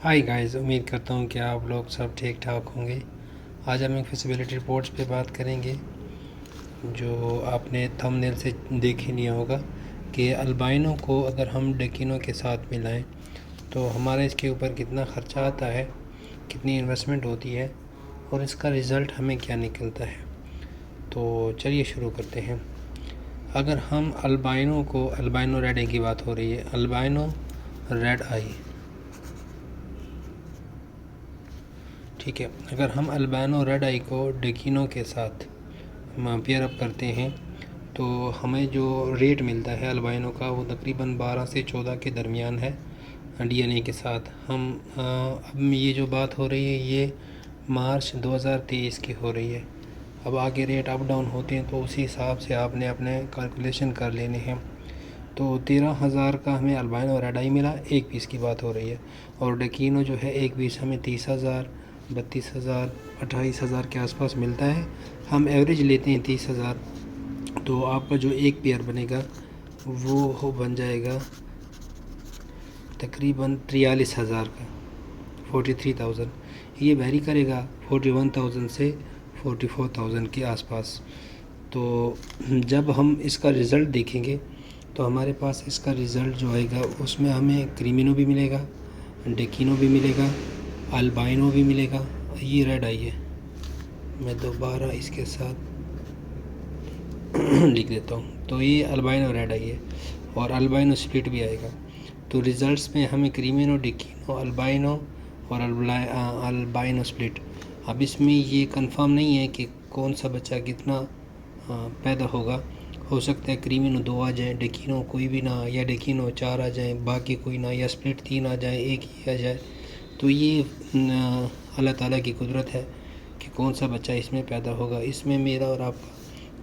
Hi guys, उम्मीद करता हूँ कि आप लोग सब ठीक ठाक होंगे। आज हम एक फिजिबिलिटी रिपोर्ट्स पे बात करेंगे जो आपने थंबनेल से देख ही नहीं होगा कि अल्बाइनो को अगर हम डेकिनो के साथ मिलाएं तो हमारा इसके ऊपर कितना ख़र्चा आता है, कितनी इन्वेस्टमेंट होती है और इसका रिज़ल्ट हमें क्या निकलता है। तो चलिए शुरू करते हैं। अगर हम अल्बाइनो रेड आई की बात हो रही है, अल्बाइनो रेड आई, ठीक है। अगर हम अल्बाइनो रेड आई को डेकिनो के साथ पेयर अप करते हैं तो हमें जो रेट मिलता है अल्बाइनो का वो तकरीबन 12 से 14 के दरमियान है डीएनए के साथ। अब ये जो बात हो रही है ये मार्च 2023 की हो रही है। अब आगे रेट अप डाउन होते हैं तो उसी हिसाब से आपने अपने कैलकुलेशन कर लेने हैं। तो 13,000 का हमें अल्बाइनो रेड आई मिला, एक पीस की बात हो रही है। और डेकिनो जो है एक पीस हमें 30,000, 32,000, 28,000 के आसपास मिलता है। हम एवरेज लेते हैं 30,000, तो आपका जो एक पेयर बनेगा वो बन जाएगा तकरीबन 43,000 का, 43,000। ये वैरी करेगा 41,000 से 44,000 के आसपास। तो जब हम इसका रिज़ल्ट देखेंगे तो हमारे पास इसका रिज़ल्ट जो आएगा उसमें हमें क्रीमिनो भी मिलेगा, डेकिनो भी मिलेगा, अल्बाइनो भी मिलेगा। ये रेड आई है, मैं दोबारा इसके साथ लिख देता हूँ। तो ये अल्बाइनो रेड आई है और अल्बाइनो स्प्लिट भी आएगा। तो रिज़ल्ट्स में हमें क्रीमिनो, डेकिनो, अल्बाइनो और अल्बाइनो स्प्लिट। अब इसमें ये कंफर्म नहीं है कि कौन सा बच्चा कितना पैदा होगा। हो सकता है क्रीमिनो 2 आ जाए, डेकिनो कोई भी ना, या डेकिनो 4 आ जाए बाकी कोई ना, या स्प्लिट 3 आ जाए, एक ही आ जाए। तो ये अल्लाह ताला की कुदरत है कि कौन सा बच्चा इसमें पैदा होगा। इसमें मेरा और आपका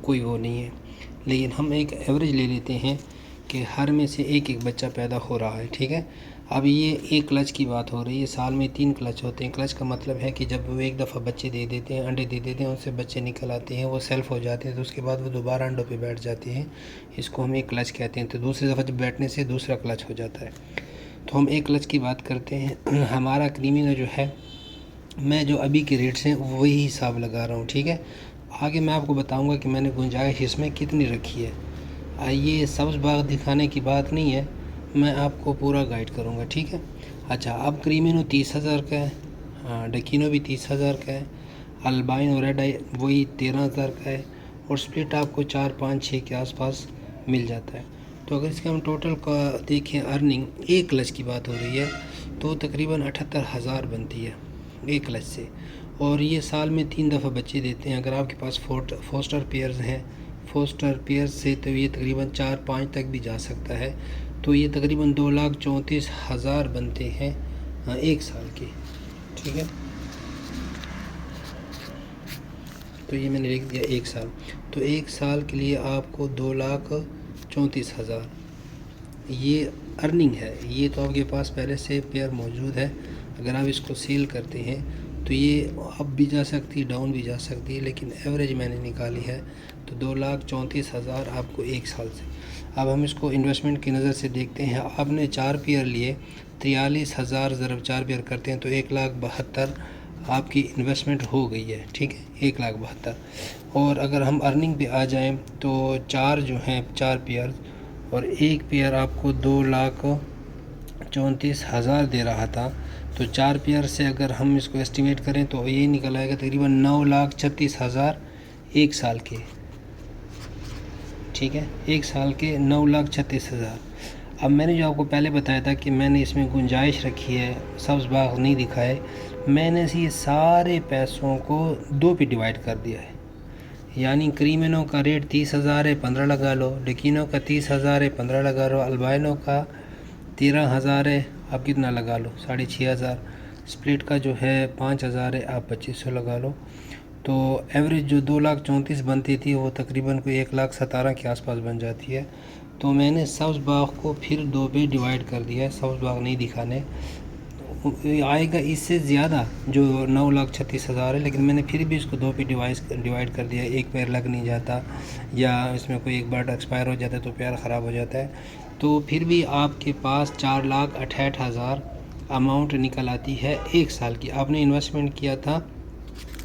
कोई वो नहीं है, लेकिन हम एक एवरेज ले लेते हैं कि हर में से एक एक बच्चा पैदा हो रहा है, ठीक है। अब ये एक क्लच की बात हो रही है, साल में 3 क्लच होते हैं। क्लच का मतलब है कि जब वो एक दफ़ा बच्चे दे देते हैं, अंडे दे देते हैं, उनसे बच्चे निकल आते हैं, वो सेल्फ हो जाते हैं, तो उसके बाद वो दोबारा अंडों पे बैठ जाते हैं। इसको हम एक क्लच कहते हैं। तो दूसरी दफ़ा जब बैठने से दूसरा क्लच हो जाता है। तो हम एक क्लच की बात करते हैं। हमारा क्रीमिनो जो है, मैं जो अभी के रेट्स हैं वही हिसाब लगा रहा हूँ, ठीक है। आगे मैं आपको बताऊँगा कि मैंने गुंजाइश इसमें कितनी रखी है। ये सब्ज़ बाग दिखाने की बात नहीं है, मैं आपको पूरा गाइड करूँगा, ठीक है। अच्छा, अब क्रीमिनो 30,000 का है, हाँ, डेकिनो भी 30,000 का है, अल्बाइनो रेड आई वही 13,000 का है, और स्प्लिट आपको 4, 5, 6 के आसपास मिल जाता है। तो अगर इसके हम टोटल का देखें अर्निंग, एक क्लच की बात हो रही है तो तकरीबन 78,000 बनती है एक क्लच से। और ये साल में 3 दफ़ा बच्चे देते हैं। अगर आपके पास फोस्टर पेयर्स हैं, फोस्टर पेयर्स से तो ये तकरीबन 4-5 तक भी जा सकता है। तो ये तकरीबन 2,34,000 बनते हैं एक साल के, ठीक है। तो ये मैंने लिख दिया एक साल। तो एक साल के लिए आपको 2,34,000 ये अर्निंग है। ये तो आपके पास पहले से पेयर मौजूद है। अगर आप इसको सेल करते हैं तो ये अप भी जा सकती है, डाउन भी जा सकती है, लेकिन एवरेज मैंने निकाली है। तो 2,34,000 आपको एक साल से। अब हम इसको इन्वेस्टमेंट की नज़र से देखते हैं। आपने 4 पेयर लिए, 43,000 ज़रब 4 पेयर करते हैं तो 1,72,000 आपकी इन्वेस्टमेंट हो गई है, ठीक है, 1,72,000। और अगर हम अर्निंग पे आ जाएं तो 4 जो हैं 4 पेयर, और एक पेयर आपको 2,34,000 दे रहा था। तो 4 पेयर से अगर हम इसको एस्टिमेट करें तो ये निकल आएगा तकरीबन 9,36,000 एक साल के, ठीक है, एक साल के 9,36,000। अब मैंने जो आपको पहले बताया था कि मैंने इसमें गुंजाइश रखी है, सब्ज़ बाग नहीं दिखाए, मैंने ये सारे पैसों को 2 पे डिवाइड कर दिया है। यानी क्रीमिनो का रेट 30,000 है, 15 लगा लो, डेकिनो का 30,000 है, 15 लगा लो, अल्बाइनो का 13,000 है, आप कितना लगा लो 6,500, स्प्लिट का जो है 5,000 है, आप 2,500 लगा लो। तो एवरेज जो 2,34,000 बनती थी वो तकरीबन कोई 1,17,000 के आसपास बन जाती है। तो मैंने सब्ज़ बाग को फिर 2 पे डिवाइड कर दिया है, सब्ज़ बाग नहीं दिखाने, आएगा इससे ज़्यादा जो 9,36,000 है, लेकिन मैंने फिर भी इसको 2 पे डिवाइड कर दिया। एक पेयर लग नहीं जाता, या इसमें कोई एक बार एक्सपायर हो जाता है तो पेयर ख़राब हो जाता है। तो फिर भी आपके पास 4,68,000 اماؤنٹ نکل آتی ہے 1 سال کی. آپ نے انویسٹمنٹ کیا تھا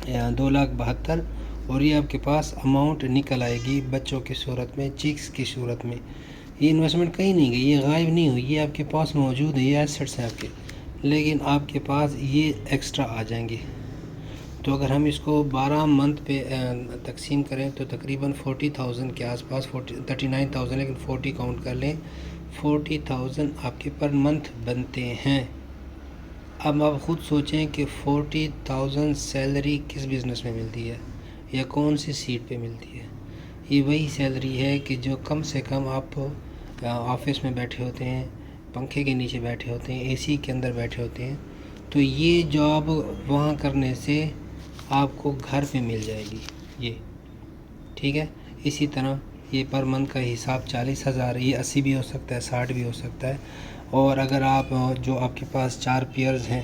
2,72,000 اور یہ آپ کے پاس اماؤنٹ نکل آئے گی بچوں کی صورت میں، چیکس کی صورت میں. یہ انویسٹمنٹ کہیں نہیں گئی، یہ غائب نہیں ہوئی، یہ آپ کے پاس موجود ہے، یہ ایسٹس ہیں آپ کے، لیکن آپ کے پاس یہ ایکسٹرا آ جائیں گے. تو اگر ہم اس کو 12 منتھ پہ تقسیم کریں تو تقریباً 40,000 کے آس پاس، 39,000 لیکن 40 کاؤنٹ کر لیں، 40,000 آپ کے پر منتھ بنتے ہیں. اب آپ خود سوچیں کہ 40,000 سیلری کس بزنس میں ملتی ہے یا کون سی سیٹ پہ ملتی ہے. یہ وہی سیلری ہے کہ جو کم سے کم آپ آفس میں بیٹھے ہوتے ہیں، پنکھے کے نیچے بیٹھے ہوتے ہیں، اے سی کے اندر بیٹھے ہوتے ہیں، تو یہ جاب وہاں کرنے سے آپ کو گھر پہ مل جائے گی یہ، ٹھیک ہے. اسی طرح یہ پر منتھ کا حساب 40,000 ہے، یہ 80 بھی ہو سکتا ہے، 60 بھی ہو سکتا ہے. اور اگر آپ جو آپ کے پاس 4 پیئرز ہیں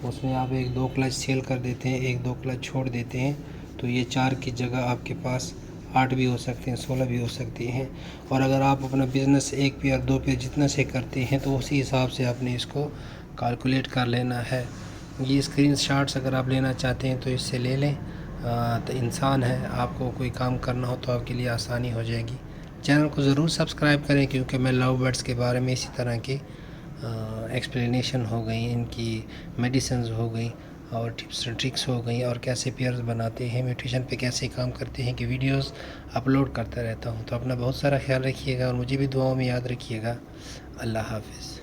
اس میں آپ 1-2 کلچ سیل کر دیتے ہیں، 1-2 کلچ چھوڑ دیتے ہیں، تو یہ 4 کی جگہ آپ کے پاس 8 بھی ہو سکتے ہیں، 16 بھی ہو سکتے ہیں. اور اگر آپ اپنا بزنس 1 پیئر 2 پیئر جتنا سے کرتے ہیں تو اسی حساب سے آپ نے اس کو کیلکولیٹ کر لینا ہے. یہ اسکرین شاٹس اگر آپ لینا چاہتے ہیں تو اس سے لے لیں. تو انسان ہے، آپ کو کوئی کام کرنا ہو تو آپ کے لیے آسانی ہو جائے گی. چینل کو ضرور سبسکرائب کریں کیونکہ میں لو برڈس کے بارے میں اسی طرح کی ایکسپلینیشن ہو گئی، ان کی میڈیسنز ہو گئی اور ٹپس اینڈ ٹرکس ہو گئی، اور کیسے پیئرز بناتے ہیں، نیوٹریشن پہ کیسے کام کرتے ہیں، کہ ویڈیوز اپلوڈ کرتا رہتا ہوں. تو اپنا بہت سارا خیال رکھیے گا اور مجھے بھی دعاؤں میں یاد رکھیے گا. اللہ حافظ.